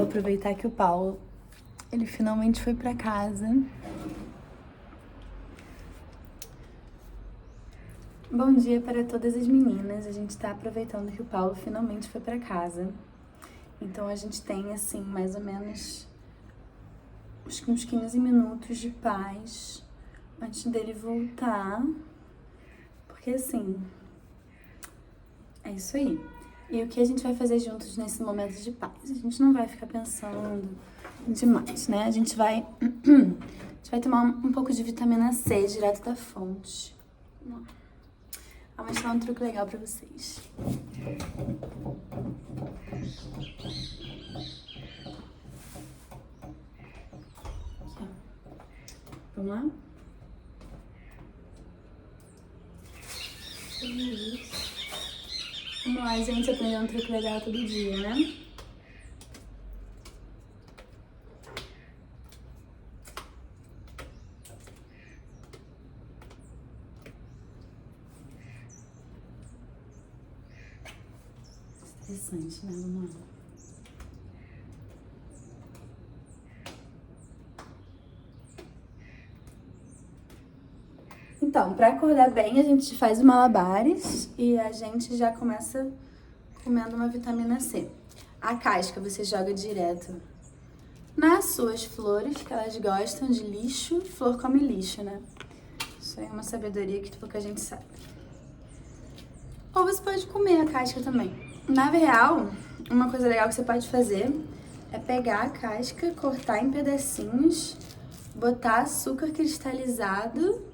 aproveitar que o Paulo, ele finalmente foi pra casa. Bom dia para todas as meninas. A gente tá aproveitando que o Paulo finalmente foi pra casa. Então a gente tem, assim, mais ou menos uns 15 minutos de paz antes dele voltar. Porque, assim, é isso aí. E o que a gente vai fazer juntos nesse momento de paz? A gente não vai ficar pensando demais, né? A gente vai tomar um pouco de vitamina C direto da fonte. Vou mostrar um truque legal pra vocês. Aqui, ó. Vamos lá? Isso. Vamos lá, gente, aprender um truque legal todo dia, né? Interessante, né? Vamos lá. Então, pra acordar bem, a gente faz malabares e a gente já começa comendo uma vitamina C. A casca você joga direto nas suas flores, que elas gostam de lixo. Flor come lixo, né? Isso aí é uma sabedoria que pouca gente sabe. Ou você pode comer a casca também. Na real, uma coisa legal que você pode fazer é pegar a casca, cortar em pedacinhos, botar açúcar cristalizado,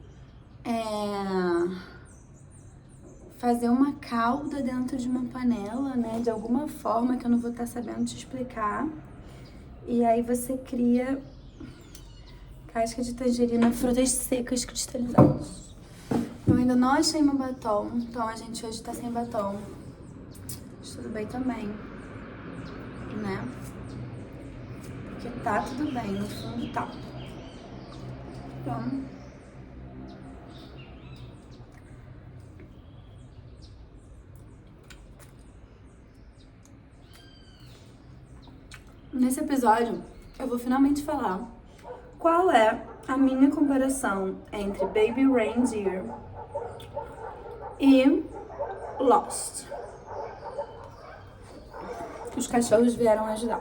fazer uma calda dentro de uma panela, né, de alguma forma que eu não vou estar sabendo te explicar. E aí você cria casca de tangerina, frutas secas cristalizadas. Eu ainda não achei meu batom, então a gente hoje tá sem batom. Mas tudo bem também, né? Porque tá tudo bem, no fundo tá. Então... Nesse episódio, eu vou finalmente falar qual é a minha comparação entre Baby Reindeer e Lost. Os cachorros vieram ajudar.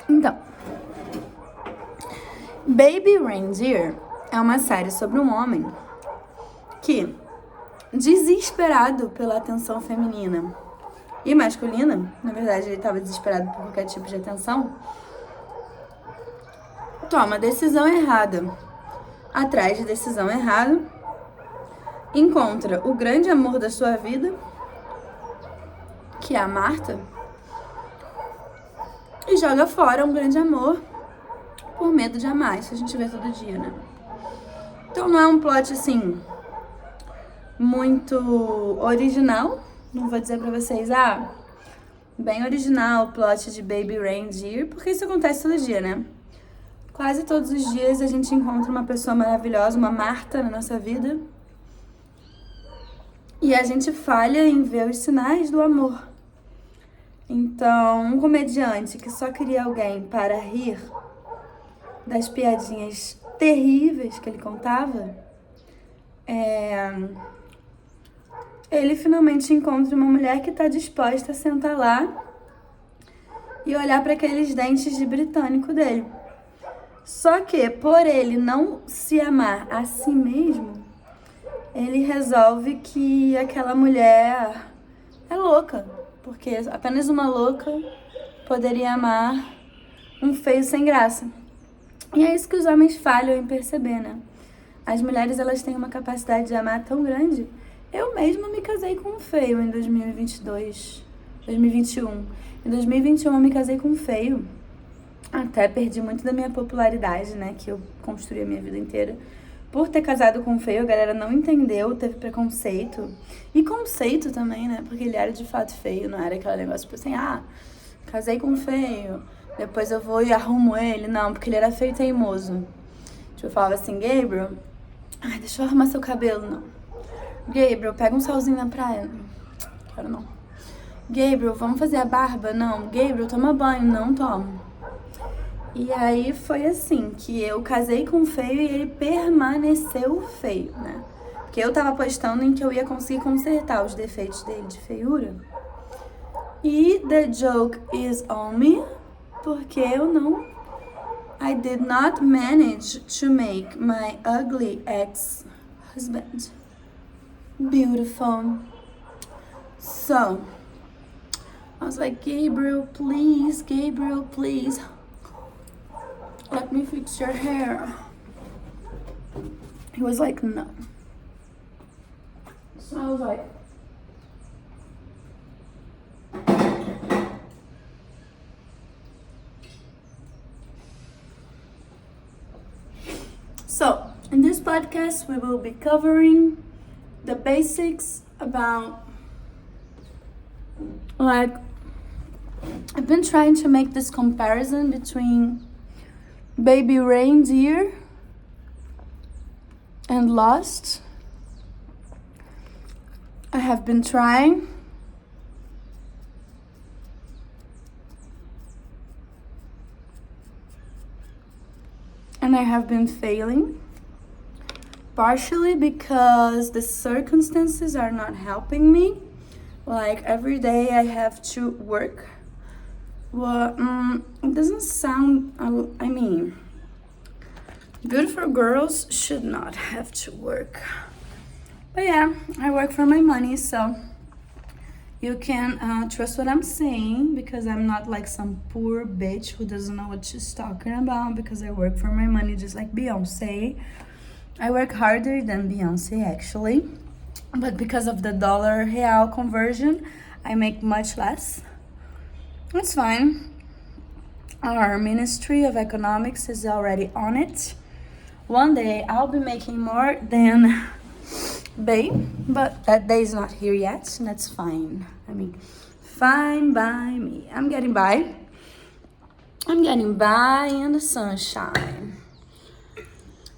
Então, Baby Reindeer é uma série sobre um homem que, desesperado pela atenção feminina e masculina, na verdade ele estava desesperado por qualquer tipo de atenção, toma decisão errada, atrás de decisão errada, encontra o grande amor da sua vida, que é a Marta, e joga fora um grande amor por medo de amar. Isso a gente vê todo dia, né? Então não é um plot, assim, muito original. Não vou dizer pra vocês, bem original o plot de Baby Reindeer, porque isso acontece todo dia, né? Quase todos os dias a gente encontra uma pessoa maravilhosa, uma Marta na nossa vida, e a gente falha em ver os sinais do amor. Então, um comediante que só queria alguém para rir das piadinhas terríveis que ele contava, ele finalmente encontra uma mulher que está disposta a sentar lá e olhar para aqueles dentes de britânico dele. Só que, por ele não se amar a si mesmo, ele resolve que aquela mulher é louca, porque apenas uma louca poderia amar um feio sem graça. E é isso que os homens falham em perceber, né? As mulheres, elas têm uma capacidade de amar tão grande. Eu mesma me casei com um feio em 2021. Em 2021 eu me casei com um feio. Até perdi muito da minha popularidade, né? Que eu construí a minha vida inteira. Por ter casado com um feio, a galera não entendeu, teve preconceito. E conceito também, né? Porque ele era de fato feio, não era aquele negócio tipo assim, casei com um feio, depois eu vou e arrumo ele. Não, porque ele era feio e teimoso. Tipo, eu falava assim, Gabriel, deixa eu arrumar seu cabelo, não. Gabriel, pega um solzinho na praia. Quero não. Gabriel, vamos fazer a barba? Não. Gabriel, toma banho? Não tomo. E aí foi assim, que eu casei com o feio e ele permaneceu feio, né? Porque eu tava apostando em que eu ia conseguir consertar os defeitos dele de feiura. E the joke is on me, porque eu não... I did not manage to make my ugly ex-husband beautiful. So, I was like, Gabriel, please, let me fix your hair. He was like, no. So I was like, so in this podcast, we will be covering the basics about, like, I've been trying to make this comparison between Baby Reindeer and Lost. I have been trying. And I have been failing. Partially because the circumstances are not helping me. Like every day I have to work. Well, it doesn't sound, I mean, beautiful girls should not have to work. But yeah, I work for my money, so you can trust what I'm saying, because I'm not like some poor bitch who doesn't know what she's talking about, because I work for my money just like Beyonce. I work harder than Beyonce actually, but because of the dollar real conversion, I make much less. It's fine. Our Ministry of Economics is already on it. One day I'll be making more than Babe, but that day is not here yet, and that's fine. I mean, fine by me. I'm getting by. I'm getting by in the sunshine.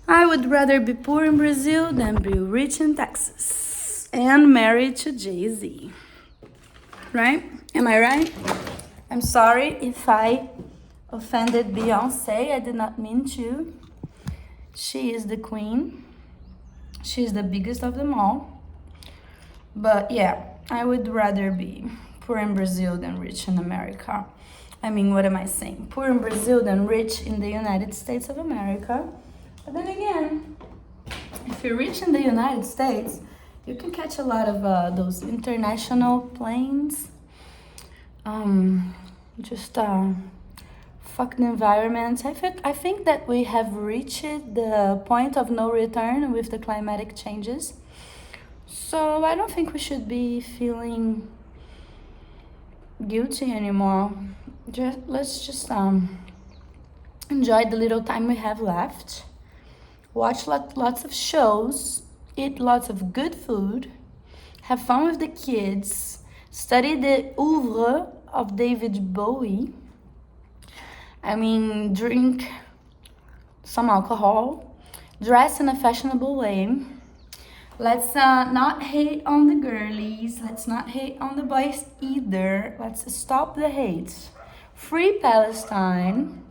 I would rather be poor in Brazil than be rich in Texas and married to Jay-Z. Right? Am I right? I'm sorry if I offended Beyonce. I did not mean to. She is the queen. She's the biggest of them all. But yeah, I would rather be poor in Brazil than rich in America. I mean, what am I saying? Poor in Brazil than rich in the United States of America. But then again, if you're rich in the United States, you can catch a lot of those international planes. Fuck the environment. I think that we have reached the point of no return with the climatic changes. So I don't think we should be feeling guilty anymore. Let's just enjoy the little time we have left. Watch lots of shows, eat lots of good food, have fun with the kids, study the oeuvre of David Bowie. I mean, drink some alcohol, dress in a fashionable way. Let's not hate on the girlies. Let's not hate on the boys either. Let's stop the hate. Free Palestine.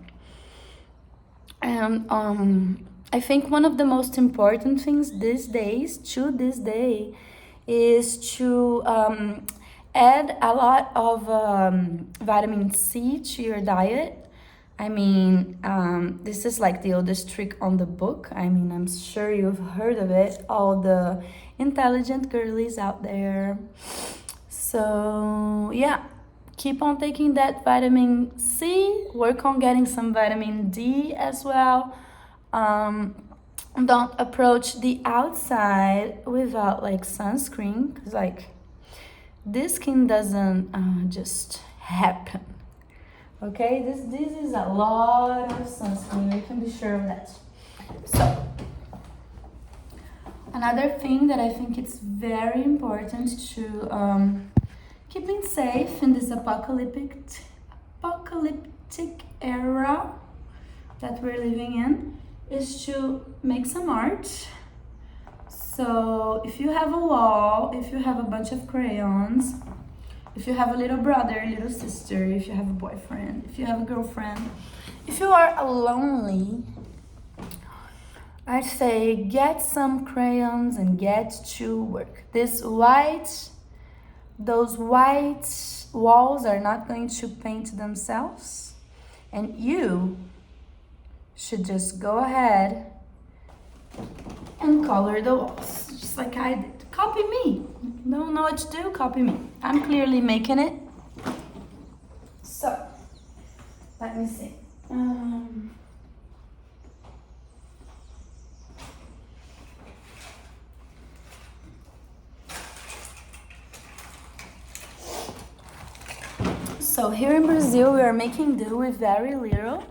And I think one of the most important things these days, to this day, is to add a lot of vitamin C to your diet. I mean, this is like the oldest trick on the book. I mean, I'm sure you've heard of it. All the intelligent girlies out there. So, yeah. Keep on taking that vitamin C. Work on getting some vitamin D as well. Don't approach the outside without like sunscreen, because like this skin doesn't just happen. Okay, this is a lot of sunscreen. You can be sure of that. So another thing that I think it's very important to keeping safe in this apocalyptic era that we're living in is to make some art. So if you have a wall, if you have a bunch of crayons, if you have a little brother, a little sister, if you have a boyfriend, if you have a girlfriend, if you are lonely, I'd say get some crayons and get to work. Those white walls are not going to paint themselves, and you should just go ahead and color the walls, just like I did. Copy me. Don't know what to do? Copy me. I'm clearly making it. So, let me see. So here in Brazil, we are making do with very little.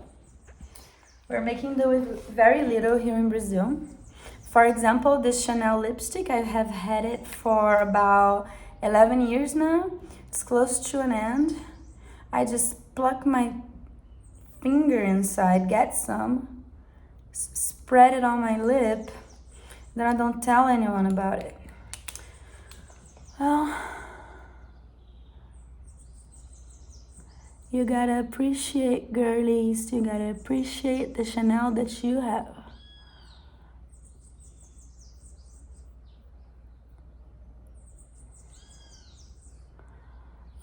We're making do with very little here in Brazil. For example, this Chanel lipstick, I have had it for about 11 years now. It's close to an end. I just pluck my finger inside, get some, spread it on my lip, then I don't tell anyone about it. Well, you gotta appreciate, girlies, you gotta appreciate the Chanel that you have.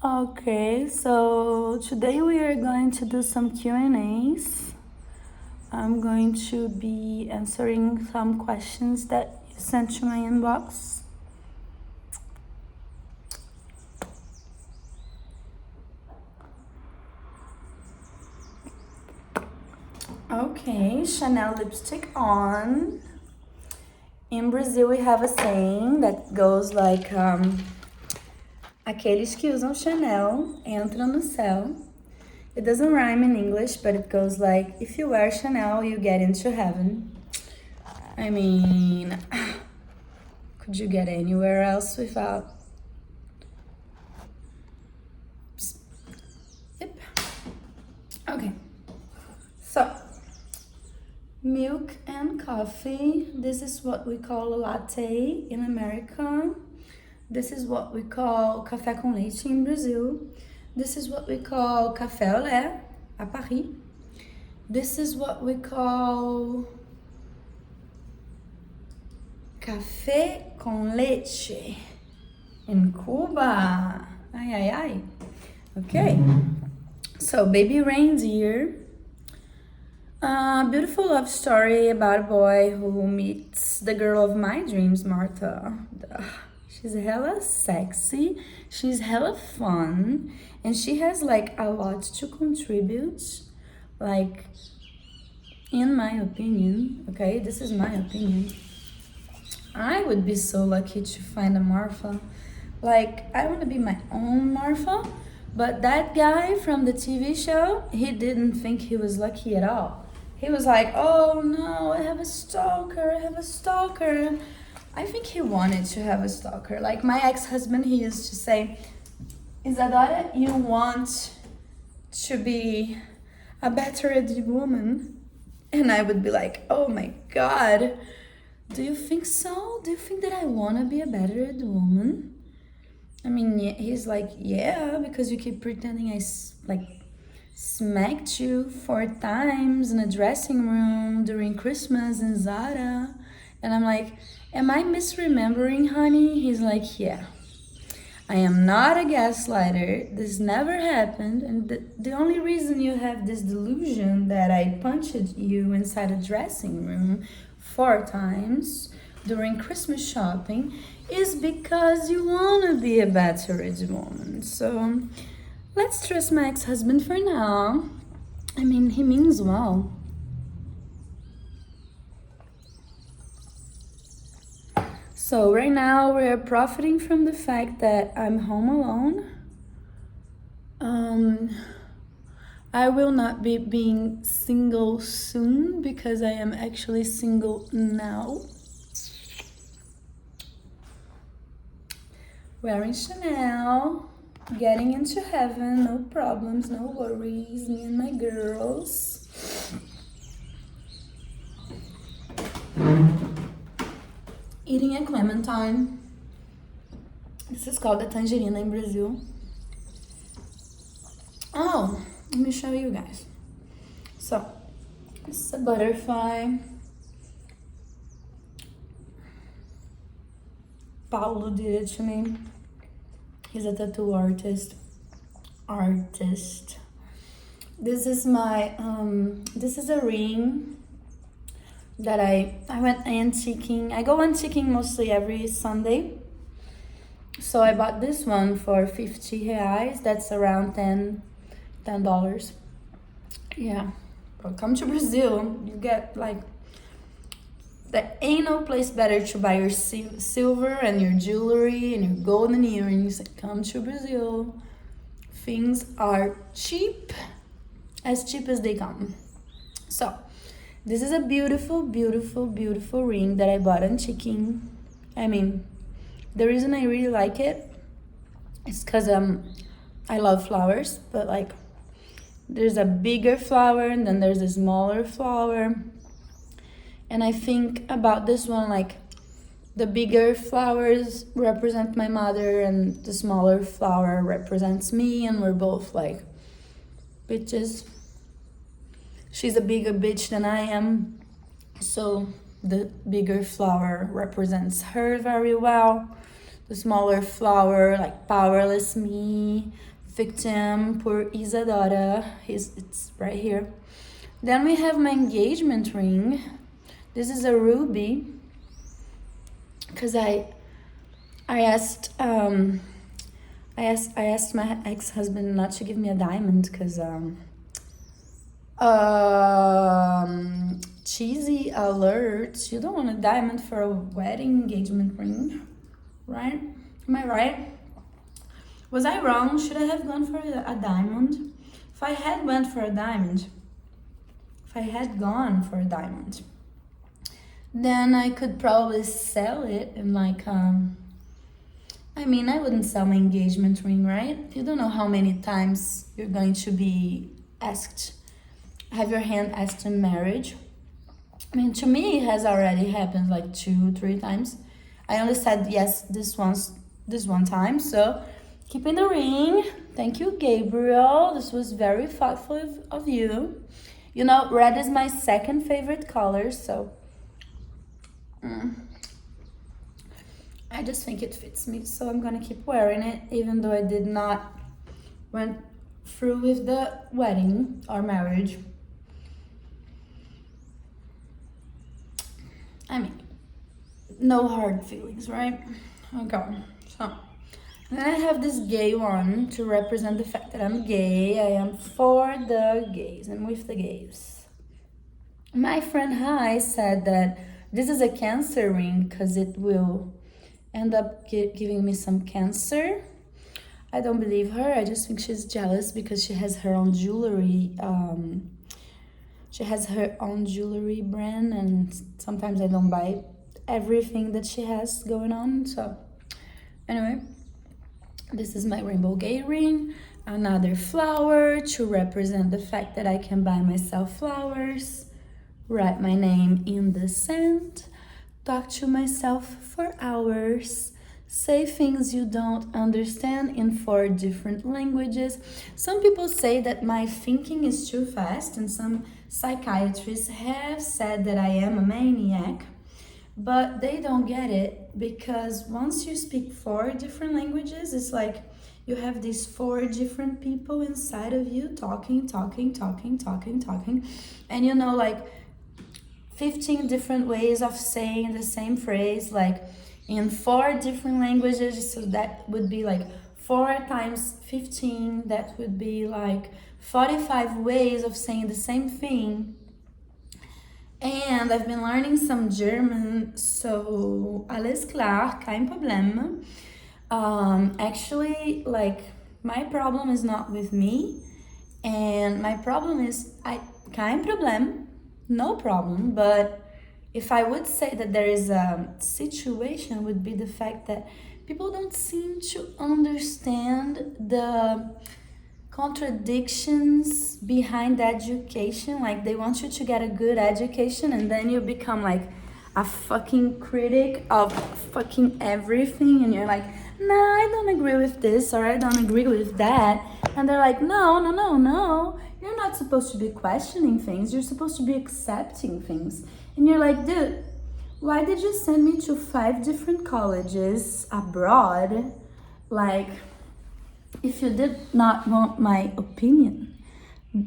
Okay, so today we are going to do some Q&As. I'm going to be answering some questions that you sent to my inbox. Okay, Chanel lipstick on. In Brazil we have a saying that goes like, aqueles que usam Chanel entram no céu. It doesn't rhyme in English, but it goes like, if you wear Chanel, you get into heaven. I mean, could you get anywhere else without? Yep. Okay. So, milk and coffee. This is what we call a latte in America. This is what we call café com leite in Brazil. This is what we call café au lait à Paris. This is what we call café com leite in Cuba. Ay, ay, ay. Okay. So, Baby Reindeer. A beautiful love story about a boy who meets the girl of my dreams, Martha. She's hella sexy, she's hella fun, and she has like a lot to contribute, like, in my opinion, okay, this is my opinion. I would be so lucky to find a Martha. Like, I want to be my own Martha, but that guy from the TV show, he didn't think he was lucky at all. He was like, oh no, I have a stalker. I think he wanted to have a stalker. Like my ex-husband, he used to say, Isadora, you want to be a battered woman? And I would be like, oh my God, do you think so? Do you think that I want to be a battered woman? I mean, he's like, yeah, because you keep pretending I smacked you 4 times in a dressing room during Christmas in Zara. And I'm like, am I misremembering, honey? He's like, yeah. I am not a gaslighter. This never happened. And the only reason you have this delusion that I punched you inside a dressing room 4 times during Christmas shopping is because you want to be a battered woman. So let's trust my ex-husband for now. I mean, he means well. So right now we're profiting from the fact that I'm home alone. I will not be being single soon because I am actually single now. Wearing Chanel, getting into heaven, no problems, no worries, me and my girls. Eating a clementine. This is called a tangerina in Brazil. Oh, let me show you guys. So, it's a butterfly. Paulo did it to me. He's a tattoo artist. This is my, this is a ring that I went antiquing. I go antiquing mostly every Sunday. So I bought this one for 50 reais. That's around $10. Yeah, but come to Brazil, you get like, there ain't no place better to buy your silver and your jewelry and your golden earrings. Come to Brazil. Things are cheap as they come. So, this is a beautiful, beautiful, beautiful ring that I bought antiquing. I mean, the reason I really like it is because I love flowers, but like, there's a bigger flower and then there's a smaller flower. And I think about this one, like, the bigger flowers represent my mother and the smaller flower represents me, and we're both like bitches. She's a bigger bitch than I am, so the bigger flower represents her very well. The smaller flower, like powerless me, victim, poor Isadora. It's right here. Then we have my engagement ring. This is a ruby, because I asked my ex-husband not to give me a diamond, because cheesy alert, you don't want a diamond for a wedding engagement ring, right? Am I right? Was I wrong? Should I have gone for a diamond? If I had gone for a diamond, then I could probably sell it in like, I mean, I wouldn't sell my engagement ring, right? You don't know how many times you're going to be have your hand asked in marriage. I mean, to me, it has already happened like 2-3 times. I only said yes this one time, so keeping the ring. Thank you, Gabriel. This was very thoughtful of you. You know, red is my second favorite color, so I just think it fits me, so I'm gonna keep wearing it, even though I did not went through with the wedding or marriage. I mean, no hard feelings, right? Okay, so then I have this gay one to represent the fact that I'm gay. I am for the gays. I'm with the gays. My friend Hai said that this is a Cancer ring because it will end up giving me some cancer. I don't believe her. I just think she's jealous because she has her own jewelry. She has her own jewelry brand, and sometimes I don't buy everything that she has going on. So anyway, this is my rainbow gay ring. Another flower to represent the fact that I can buy myself flowers. Write my name in the sand, talk to myself for hours, say things you don't understand in 4 different languages. Some people say that my thinking is too fast, and some psychiatrists have said that I am a maniac, but they don't get it, because once you speak 4 different languages, it's like you have these 4 different people inside of you talking, and you know, like 15 different ways of saying the same phrase, like in 4 different languages. So that would be like 4 times 15, that would be like 45 ways of saying the same thing. And I've been learning some German, so alles klar, kein Problem. Actually, like, my problem is not with me, and my problem is kein Problem, no problem. But if I would say that there is a situation, would be the fact that people don't seem to understand the contradictions behind education. Like, they want you to get a good education, and then you become like a fucking critic of fucking everything, and you're like, nah, I don't agree with this, or I don't agree with that. And they're like, no, no, no, no. You're not supposed to be questioning things. You're supposed to be accepting things. And you're like, dude, why did you send me to 5 different colleges abroad? Like, if you did not want my opinion.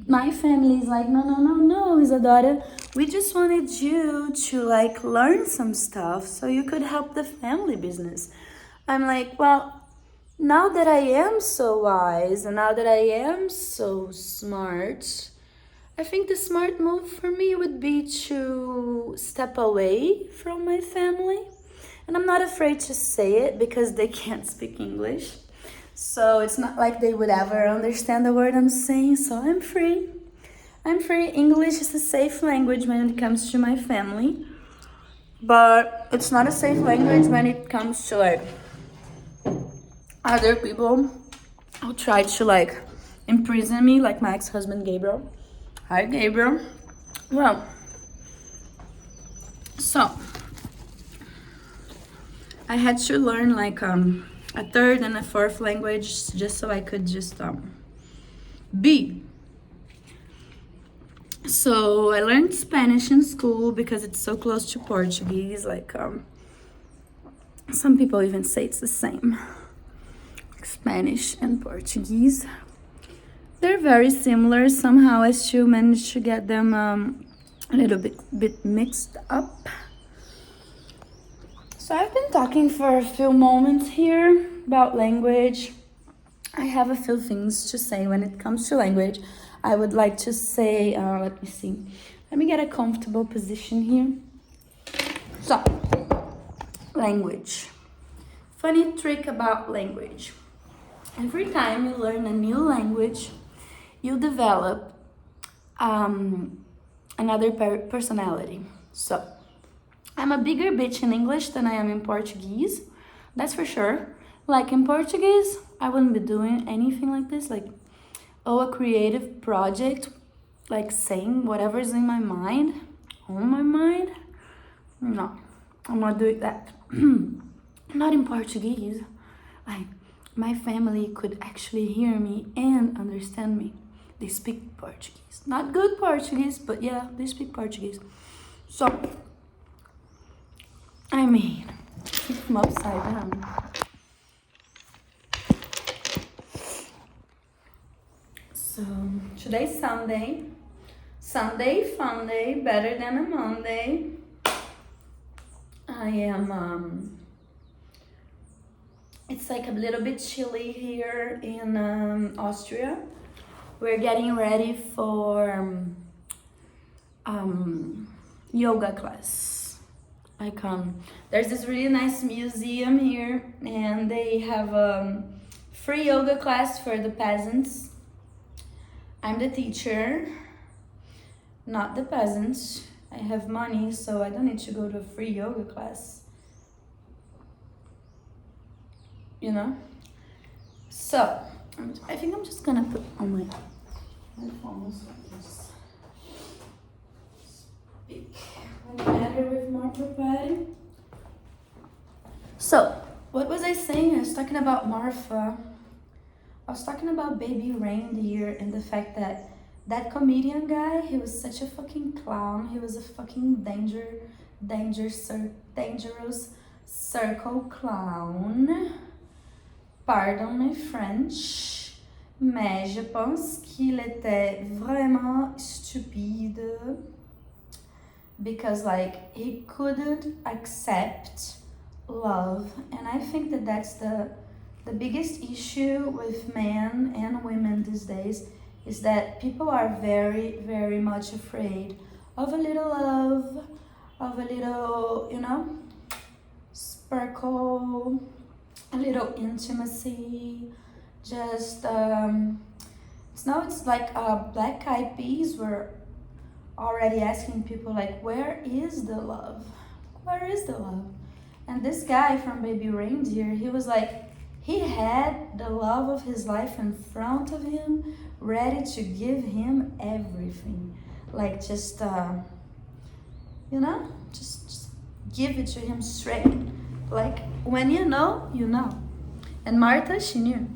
My family is like, no, no, no, no, Isadora. We just wanted you to like learn some stuff so you could help the family business. I'm like, well, now that I am so wise and now that I am so smart, I think the smart move for me would be to step away from my family. And I'm not afraid to say it because they can't speak English. So it's not like they would ever understand the word I'm saying. So I'm free. I'm free. English is a safe language when it comes to my family. But it's not a safe language when it comes to like other people who try to like imprison me, like my ex-husband Gabriel. Hi Gabriel. Well, so I had to learn like a 3rd and a 4th language just so I could just be. So I learned Spanish in school because it's so close to Portuguese. Like some people even say it's the same. Spanish and Portuguese. They're very similar. Somehow I still managed to get them a little bit mixed up. So I've been talking for a few moments here about language. I have a few things to say when it comes to language. I would like to say, let me see. Let me get a comfortable position here. So, language. Funny trick about language. Every time you learn a new language, you develop another personality. So, I'm a bigger bitch in English than I am in Portuguese. That's for sure. Like in Portuguese, I wouldn't be doing anything like this. Like, a creative project, like saying whatever's in my mind, on my mind. No, I'm not doing that. Not in Portuguese. Like, my family could actually hear me and understand me. They speak Portuguese. Not good Portuguese, but yeah, they speak Portuguese. So, I mean, keep them upside down. So, today's Sunday. Sunday, fun day, better than a Monday. I am, it's like a little bit chilly here in Austria. We're getting ready for yoga class. Like there's this really nice museum here and they have free yoga class for the peasants. I'm the teacher, not the peasants. I have money, so I don't need to go to a free yoga class. You know? So, I think I'm just gonna put on my headphones like this. Speak better with more propriety. So, what was I saying? I was talking about Marfa. I was talking about Baby Reindeer and the fact that that comedian guy, he was such a fucking clown. He was a fucking dangerous circle clown. Pardon my French. Mais je pense qu'il était vraiment stupide. Because like, he couldn't accept love. And I think that that's the biggest issue with men and women these days is that people are very, very much afraid of a little love, of a little, you know, sparkle, a little intimacy, just, it's like Black Eyed Peas were already asking people like, where is the love? Where is the love? And this guy from Baby Reindeer, he was like, he had the love of his life in front of him, ready to give him everything. Like just, you know, just give it to him straight. Like when you know, you know. And Martha, she knew.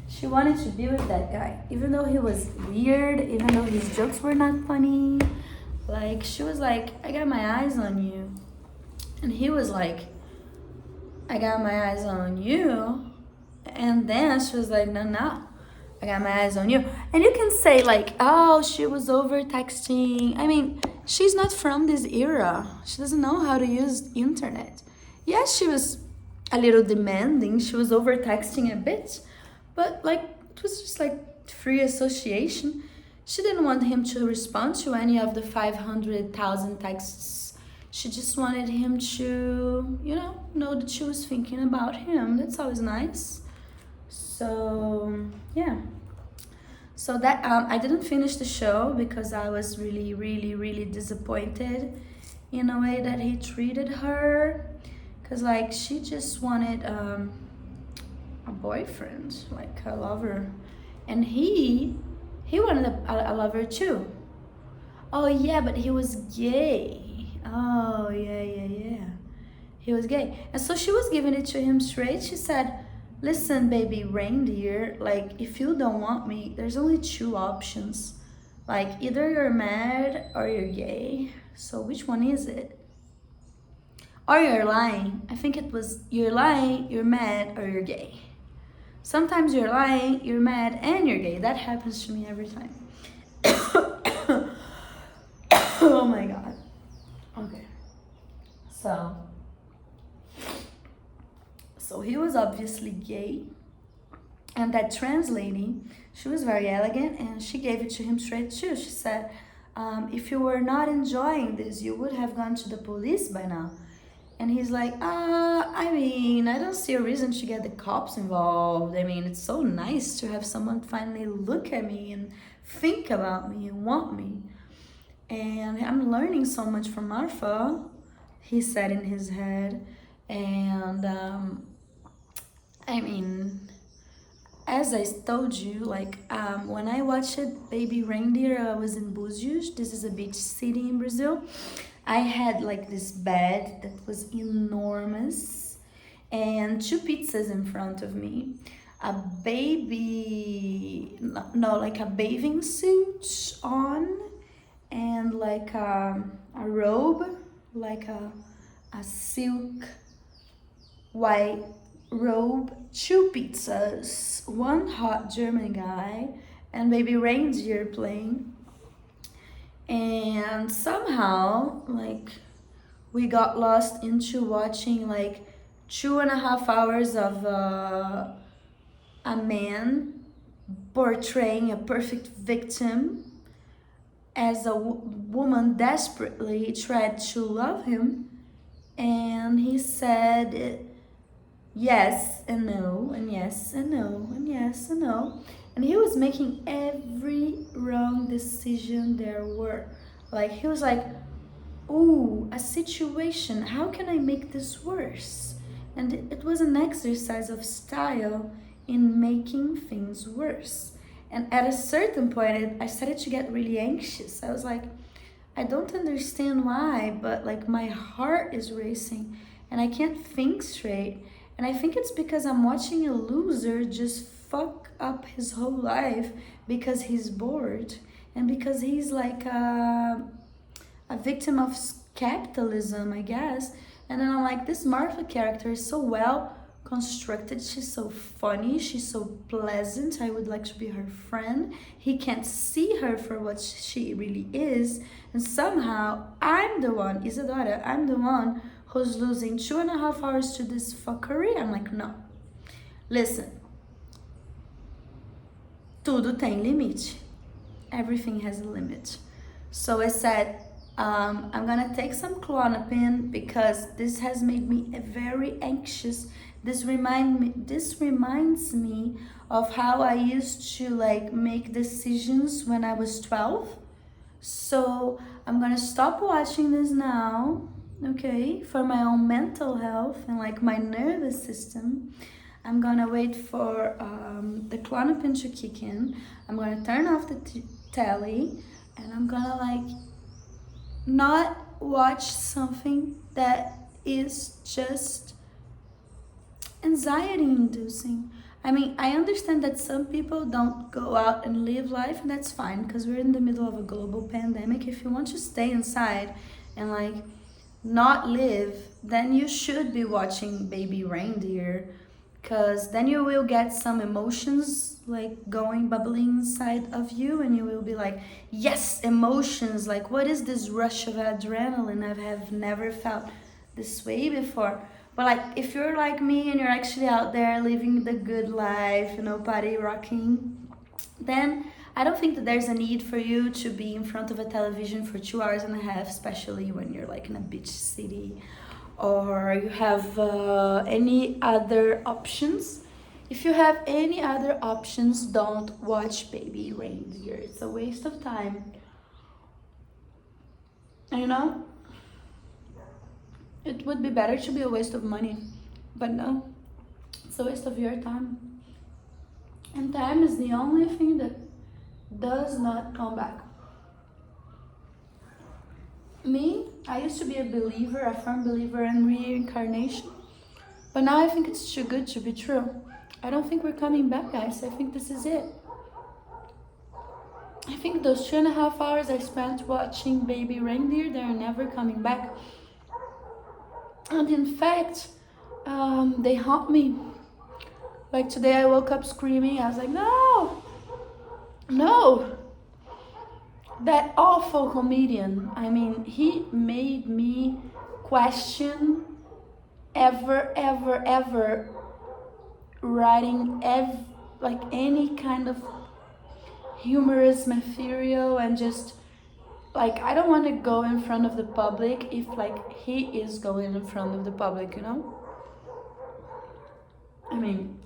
She wanted to be with that guy, even though he was weird, even though his jokes were not funny. Like, she was like, I got my eyes on you. And he was like, I got my eyes on you. And then she was like, no, I got my eyes on you. And you can say like, oh, she was over texting. I mean, she's not from this era. She doesn't know how to use internet. Yes, she was a little demanding. She was over texting a bit. But like, it was just like free association. She didn't want him to respond to any of the 500,000 texts. She just wanted him to, know that she was thinking about him. That's always nice. So, yeah. So that I didn't finish the show because I was really, really, really disappointed in the way that he treated her. Because, like, she just wanted a boyfriend, like a lover. And he wanted a lover too. Oh, yeah, but he was gay. Oh, yeah. He was gay. And so she was giving it to him straight. She said, listen, baby reindeer, like, if you don't want me, there's only two options. Like, either you're mad or you're gay. So which one is it? Or you're lying. I think it was you're lying, you're mad, or you're gay. Sometimes you're lying, you're mad, and you're gay. That happens to me every time. Oh my God. Okay. So he was obviously gay. And that trans lady, she was very elegant and she gave it to him straight too. She said, if you were not enjoying this, you would have gone to the police by now. And he's like, I mean, I don't see a reason to get the cops involved. I mean, it's so nice to have someone finally look at me and think about me and want me. And I'm learning so much from Marfa, he said in his head. And I mean, as I told you, like, when I watched Baby Reindeer, I was in Búzios. This is a beach city in Brazil. I had like this bed that was enormous and two pizzas in front of me, a like a bathing suit on, and like a robe, like a silk white robe, two pizzas, one hot German guy, and Baby Reindeer playing. And somehow, like, we got lost into watching like 2.5 hours of a man portraying a perfect victim as a woman desperately tried to love him. And he said yes and no, and yes and no, and yes and no. And he was making every wrong decision there were. Like, he was like, ooh, a situation, how can I make this worse? And it was an exercise of style in making things worse. And at a certain point, I started to get really anxious. I was like, I don't understand why, but like my heart is racing and I can't think straight. And I think it's because I'm watching a loser just fuck up his whole life because he's bored and because he's like a victim of capitalism, I guess. And then I'm like, this Martha character is so well constructed. She's so funny. She's so pleasant. I would like to be her friend. He can't see her for what she really is. And somehow I'm the one, Isadora, I'm the one who's losing 2.5 hours to this fuckery. I'm like, no. Listen. Tudo tem limite. Everything has a limit. So I said, I'm gonna take some Klonopin because this has made me very anxious. This reminds me of how I used to like make decisions when I was 12. So I'm gonna stop watching this now, okay, for my own mental health and like my nervous system. I'm gonna wait for the Klonopin to kick in. I'm gonna turn off the telly and I'm gonna like not watch something that is just anxiety inducing. I mean, I understand that some people don't go out and live life, and that's fine because we're in the middle of a global pandemic. If you want to stay inside and like not live, then you should be watching Baby Reindeer because then you will get some emotions like going bubbling inside of you, and you will be like, yes, emotions, like what is this rush of adrenaline? I have never felt this way before. But like if you're like me and you're actually out there living the good life, you know, party rocking, then I don't think that there's a need for you to be in front of a television for 2 hours and a half, especially when you're like in a beach city or you have any other options. If you have any other options, don't watch Baby Reindeer. It's a waste of time. And you know, it would be better to be a waste of money, but no, it's a waste of your time. And time is the only thing that does not come back. Me, I used to be a believer, a firm believer in reincarnation, but now I think it's too good to be true. I don't think we're coming back, guys. I think this is it. I think those 2.5 hours I spent watching Baby Reindeer, they're never coming back. And in fact, they haunt me. Like today I woke up screaming. I was like, no, no. That awful comedian, I mean, he made me question ever writing like any kind of humorous material, and just like I don't want to go in front of the public if like he is going in front of the public, you know? I mean,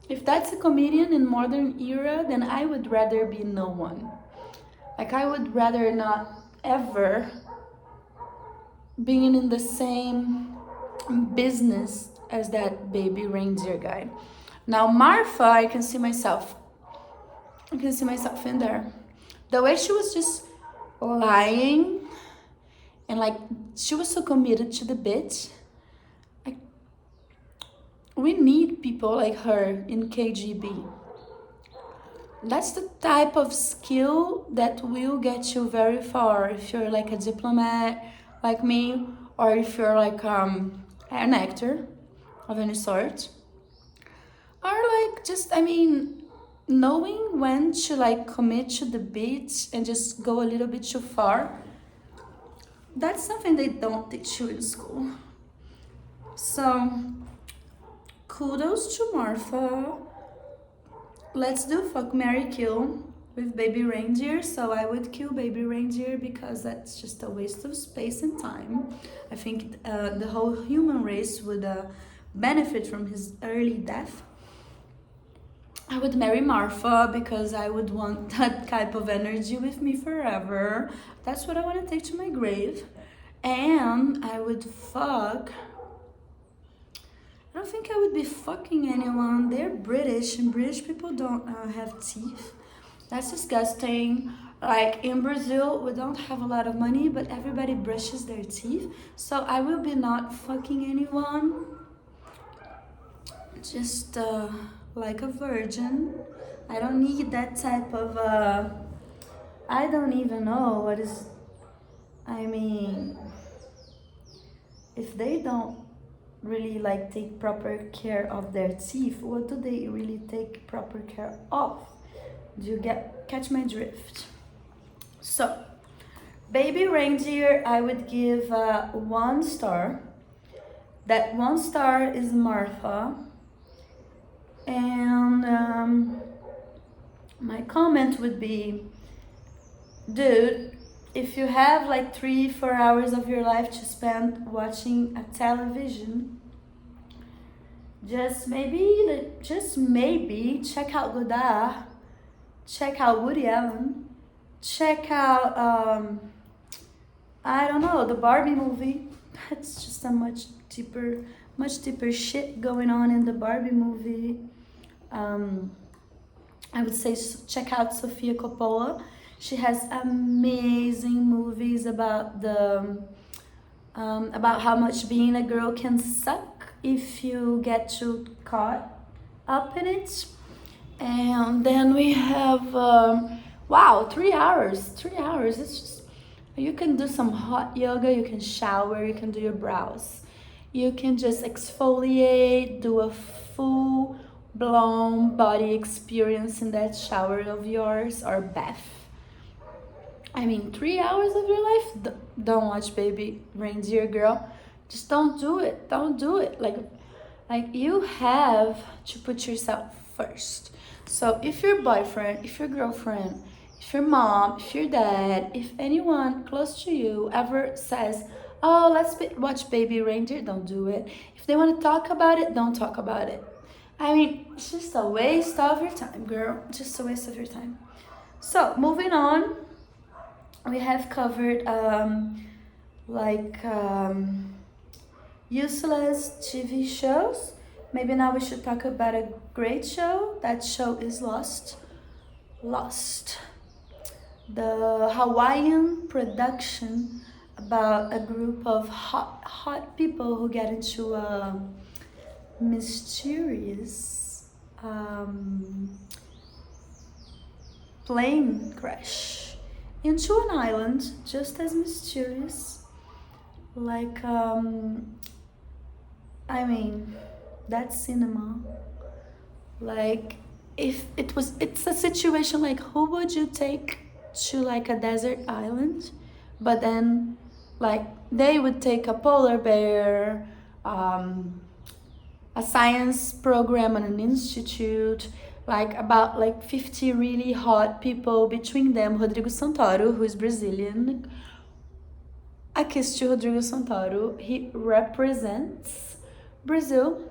if that's a comedian in modern era, then I would rather be no one. Like I would rather not ever being in the same business as that Baby Reindeer guy. Now Martha, I can see myself in there. The way she was just lying and like she was so committed to the bit. Like, we need people like her in KGB. That's the type of skill that will get you very far if you're like a diplomat like me, or if you're like an actor of any sort, or like just, I mean, knowing when to like commit to the beat and just go a little bit too far. That's something they don't teach you in school. So kudos to Martha. Let's do fuck, marry, kill with Baby Reindeer. So I would kill Baby Reindeer because that's just a waste of space and time. I think the whole human race would benefit from his early death. I would marry Martha because I would want that type of energy with me forever. That's what I want to take to my grave. And I would fuck... I don't think I would be fucking anyone. They're British, and British people don't have teeth. That's disgusting. Like in Brazil, we don't have a lot of money, but everybody brushes their teeth. So I will be not fucking anyone. Just like a virgin. I don't need that type of... I don't even know what is... I mean... If they don't really like take proper care of their teeth, what do they really take proper care of? Do you catch my drift? So Baby Reindeer, I would give 1 star. That 1 star is Martha. And my comment would be, dude, if you have like 3-4 hours of your life to spend watching a television, just maybe check out Godard, check out Woody Allen, check out I don't know, the Barbie movie. That's just a much deeper shit going on in the Barbie movie. I would say check out Sofia Coppola. She has amazing movies about how much being a girl can suck if you get too caught up in it. And then we have, wow, 3 hours. 3 hours. It's just, you can do some hot yoga, you can shower, you can do your brows. You can just exfoliate, do a full blown body experience in that shower of yours or bath. I mean, 3 hours of your life? Don't watch Baby Reindeer, girl. Just don't do it. Don't do it. Like you have to put yourself first. So if your boyfriend, if your girlfriend, if your mom, if your dad, if anyone close to you ever says, "Oh, watch Baby Reindeer," don't do it. If they want to talk about it, don't talk about it. I mean, it's just a waste of your time, girl. Just a waste of your time. So moving on, we have covered useless TV shows. Maybe now we should talk about a great show. That show is Lost. Lost. The Hawaiian production about a group of hot people who get into a mysterious plane crash into an island just as mysterious. Like, I mean, that's cinema. Like, if it's a situation like, who would you take to like a desert island? But then, like, they would take a polar bear, a science program and an institute, like about like 50 really hot people, between them Rodrigo Santoro, who is Brazilian. A kiss to Rodrigo Santoro. He represents Brazil.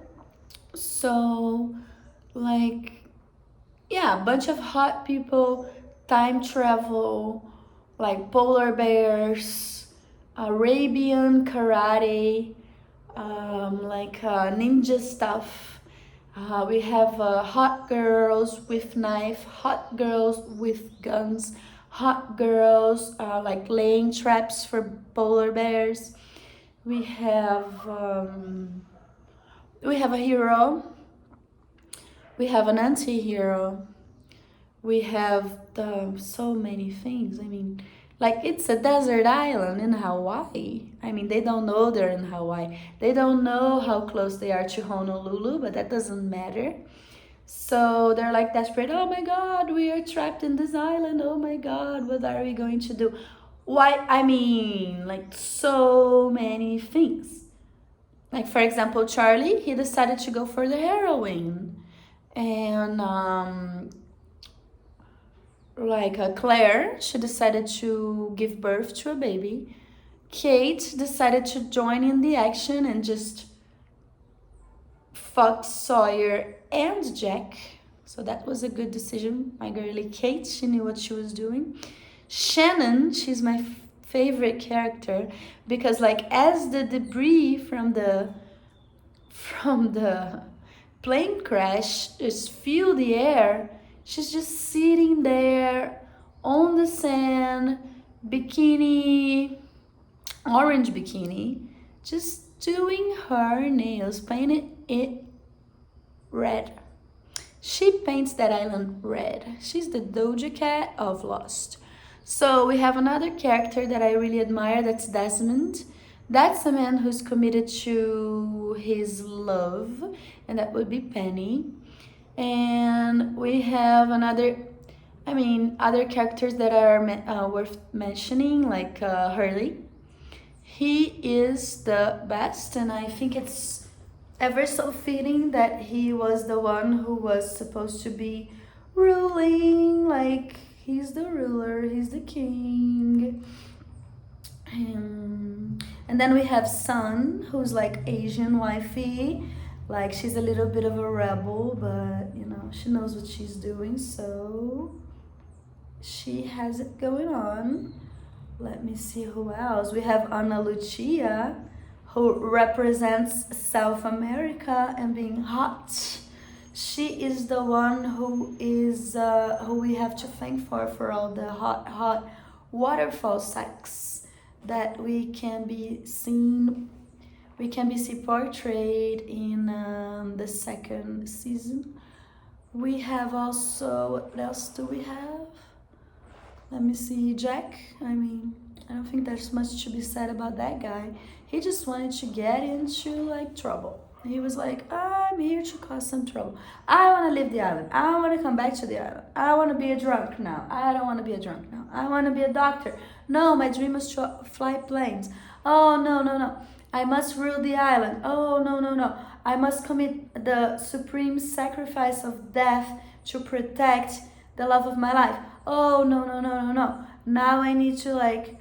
So, like, yeah, a bunch of hot people, time travel, like polar bears, Arabian karate, ninja stuff. We have hot girls with knife, hot girls with guns, hot girls like laying traps for polar bears. We have a hero. We have an anti-hero. We have so many things. I mean, like, it's a desert island in Hawaii. I mean, they don't know they're in Hawaii. They don't know how close they are to Honolulu, but that doesn't matter. So they're like desperate. Oh my God, we are trapped in this island. Oh my God, what are we going to do? Why? I mean, like, so many things. Like, for example, Charlie, he decided to go for the heroin. And Claire, she decided to give birth to a baby. Kate decided to join in the action and just fuck Sawyer and Jack. So that was a good decision. My girlie Kate, she knew what she was doing. Shannon, she's my favorite character because, like, as the debris from the plane crash just filled the air, she's just sitting there on the sand, bikini, orange bikini, just doing her nails, painting it red. She paints that island red. She's the Doja Cat of Lost. So we have another character that I really admire, that's Desmond. That's a man who's committed to his love, and that would be Penny. And we have other characters that are worth mentioning, like Hurley. He is the best, and I think it's ever so fitting that he was the one who was supposed to be ruling. Like, he's the ruler, he's the king. And then we have Sun, who's like Asian wifey. Like, she's a little bit of a rebel, but you know, she knows what she's doing, so she has it going on. Let me see who else. We have Ana Lucia, who represents South America and being hot. She is the one who we have to thank for all the hot waterfall sex that we can be seen portrayed in the second season We have also, what else do we have? Let me see, Jack. I mean, I don't think there's much to be said about that guy. He just wanted to get into like trouble. He was like, I'm here to cause some trouble. I want to leave the island. I want to come back to the island. I want to be a drunk now. I don't want to be a drunk now. I want to be a doctor. No, my dream was to fly planes. Oh, no, no, no. I must rule the island. Oh, no, no, no. I must commit the supreme sacrifice of death to protect the love of my life. Oh, no, no, no, no, no. Now I need to, like,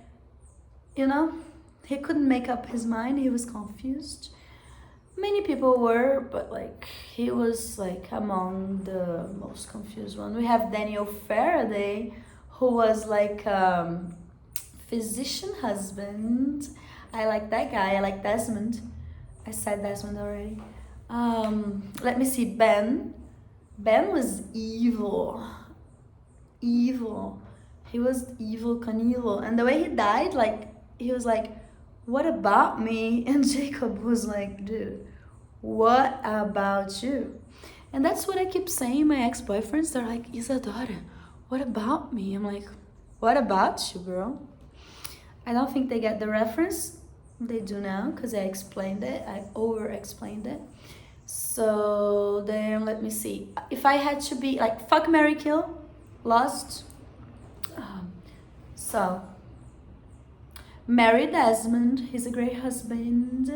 you know, he couldn't make up his mind. He was confused. Many people were, but, like, he was, like, among the most confused one. We have Daniel Faraday, who was, like, physician husband. I like that guy. I like Desmond. I said Desmond already. Let me see, Ben. Ben was evil. Evil. He was evil Knievel. And the way he died, like, he was like, what about me? And Jacob was like, dude, what about you? And that's what I keep saying. My ex-boyfriends, they're like, Isadora, what about me? I'm like, what about you, bro? I don't think they get the reference. They do now, because I explained it. I over-explained it. So then, let me see. If I had to be, like, fuck, marry, kill, Lost. So, marry Desmond. He's a great husband.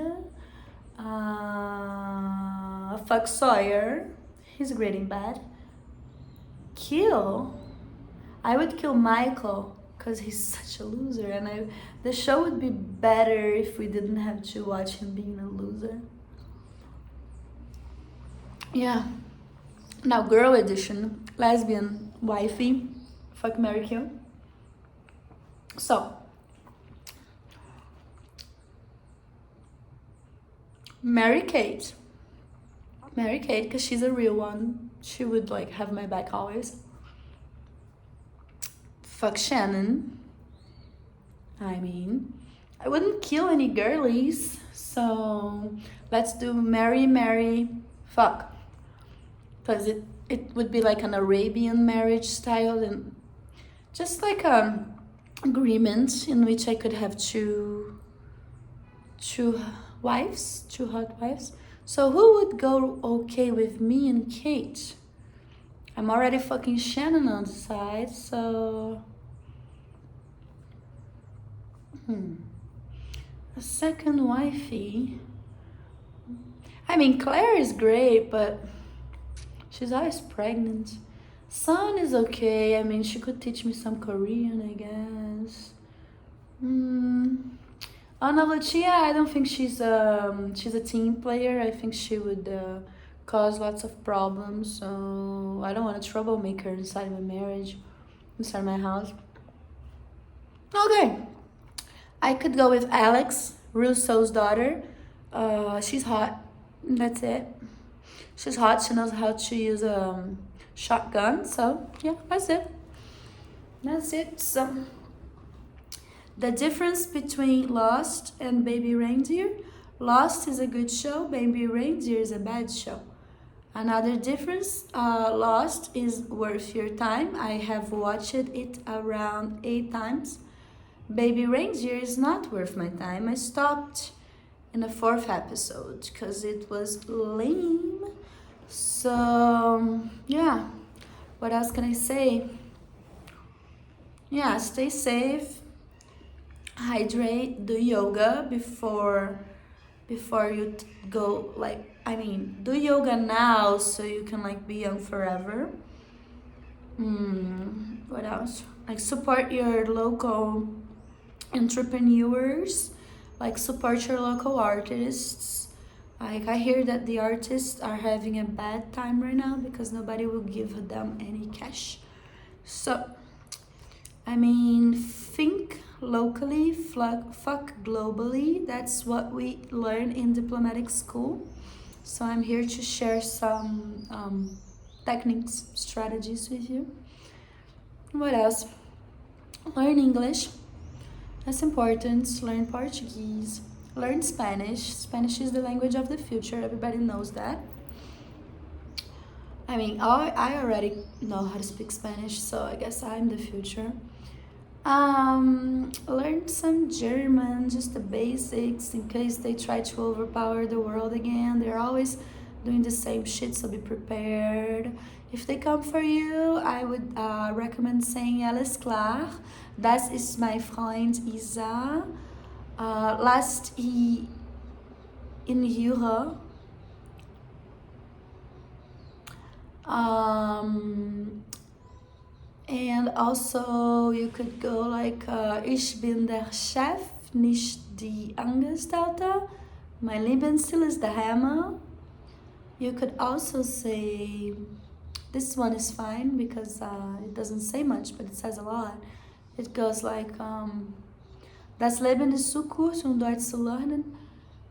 Fuck Sawyer. He's great in bed. Kill. I would kill Michael because he's such a loser, and the show would be better if we didn't have to watch him being a loser. Yeah. Now, girl edition, lesbian wifey, fuck, marry, kill. So, marry Kate. Marry Kate because she's a real one. She would, like, have my back always. Fuck Shannon. I mean, I wouldn't kill any girlies. So, let's do marry, fuck. Because it would be like an Arabian marriage style, and just like agreement in which I could have two wives, two hot wives. So who would go okay with me and Kate? I'm already fucking Shannon on the side, so a second wifey. I mean, Claire is great, but she's always pregnant. Sun is okay. I mean, she could teach me some Korean, I guess. Ana Lucia, I don't think she's a team player. I think she would cause lots of problems. So I don't want a troublemaker inside my marriage, inside my house. Okay, I could go with Alex, Russo's daughter. She's hot. That's it. She's hot. She knows how to use a shotgun. So yeah, that's it. That's it. So the difference between Lost and Baby Reindeer. Lost is a good show. Baby Reindeer is a bad show. Another difference, Lost is worth your time. I have watched it around 8 times. Baby Reindeer is not worth my time. I stopped in the 4th episode because it was lame. So yeah, what else can I say? Yeah, stay safe, hydrate, do yoga before you go, like, I mean, do yoga now so you can, like, be young forever. What else? Like, support your local entrepreneurs, like, support your local artists. Like, I hear that the artists are having a bad time right now because nobody will give them any cash. So, I mean, think locally, fuck globally. That's what we learn in diplomatic school. So I'm here to share some techniques, strategies with you. What else? Learn English. That's important. Learn Portuguese. Learn Spanish. Spanish is the language of the future. Everybody knows that. I mean, I already know how to speak Spanish, so I guess I'm the future. Learn some German, just the basics, in case they try to overpower the world again. They're always doing the same shit, so be prepared. If they come for you, I would recommend saying alles klar. Das ist mein Freund Isa. Last in Euro. And also you could go like ich bin der Chef, nicht die Angestellte. Mein Lebensstil ist der Hammer. You could also say, this one is fine because it doesn't say much, but it says a lot. It goes like, das Leben ist zu kurz, Deutsch zu lernen.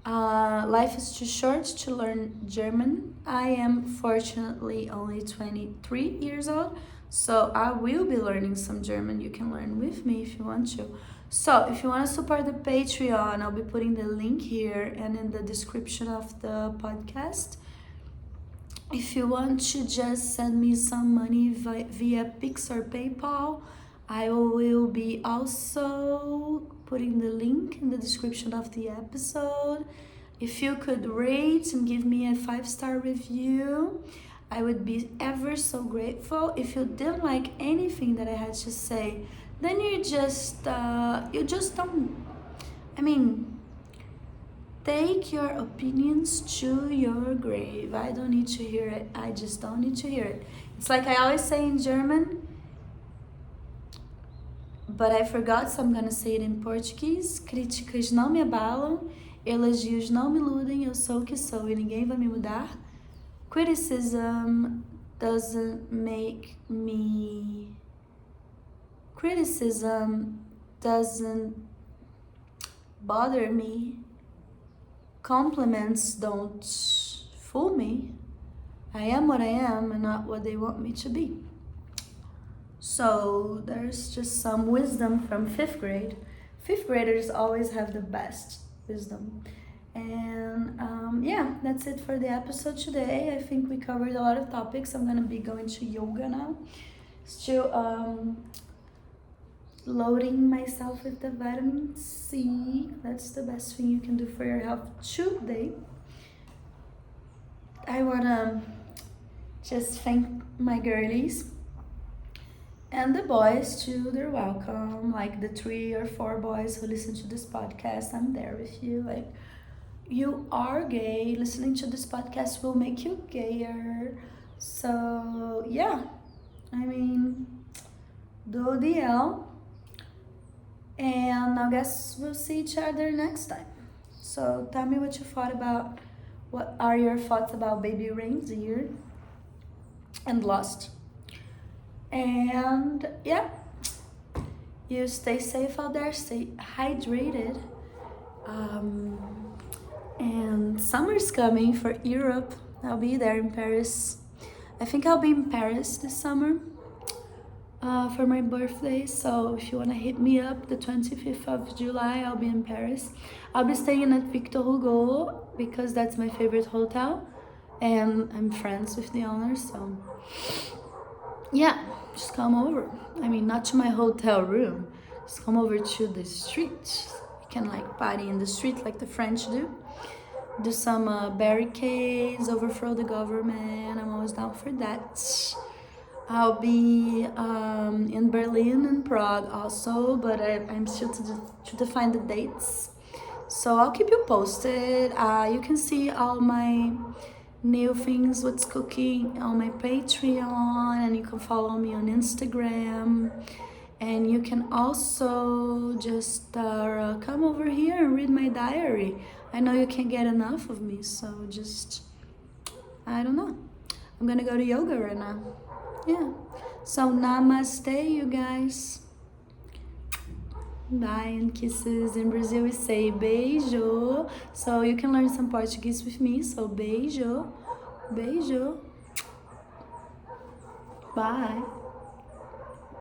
Life is too short to learn German. I am fortunately only 23 years old, so I will be learning some German. You can learn with me if you want to. So if you want to support the Patreon, I'll be putting the link here and in the description of the podcast. If you want to just send me some money via Pix or PayPal, I will be also putting the link in the description of the episode. If you could rate and give me a 5-star review, I would be ever so grateful. If you didn't like anything that I had to say, then you just don't, I mean, take your opinions to your grave. I don't need to hear it. I just don't need to hear it. It's like I always say in German, but I forgot, so I'm gonna say it in Portuguese. Críticas não me abalam, elogios não me iludem, eu sou o que sou e ninguém vai me mudar. Criticism doesn't make me... Criticism doesn't bother me. Compliments don't fool me. I am what I am and not what they want me to be. So there's just some wisdom from 5th grade. 5th graders always have the best wisdom. And yeah, that's it for the episode today. I think we covered a lot of topics. I'm gonna be going to yoga now. Still loading myself with the vitamin C. That's the best thing you can do for your health today. I wanna just thank my girlies and the boys too. They're welcome. Like the 3 or 4 boys who listen to this podcast, I'm there with you. Like, you are gay. Listening to this podcast will make you gayer. So yeah, I mean, do the L. And I guess we'll see each other next time. So tell me what you thought about, what are your thoughts about Baby Reindeer and Lost. And yeah, you stay safe out there, stay hydrated. And summer's coming for Europe. I'll be there in Paris. I think I'll be in Paris this summer for my birthday. So if you want to hit me up, the 25th of July, I'll be in Paris. I'll be staying at Victor Hugo because that's my favorite hotel. And I'm friends with the owner, so yeah, just come over. I mean, not to my hotel room. Just come over to the street. You can like party in the street like the French do. Do some barricades, overthrow the government. I'm always down for that. I'll be in Berlin and Prague also, but I'm still to define the dates. So I'll keep you posted. You can see all my new things, what's cooking on my Patreon, and you can follow me on Instagram. And you can also just come over here and read my diary. I know you can't get enough of me, so just, I don't know. I'm gonna go to yoga right now. Yeah. So namaste, you guys. Bye and kisses. In Brazil we say beijo. So you can learn some Portuguese with me. So beijo. Beijo. Bye.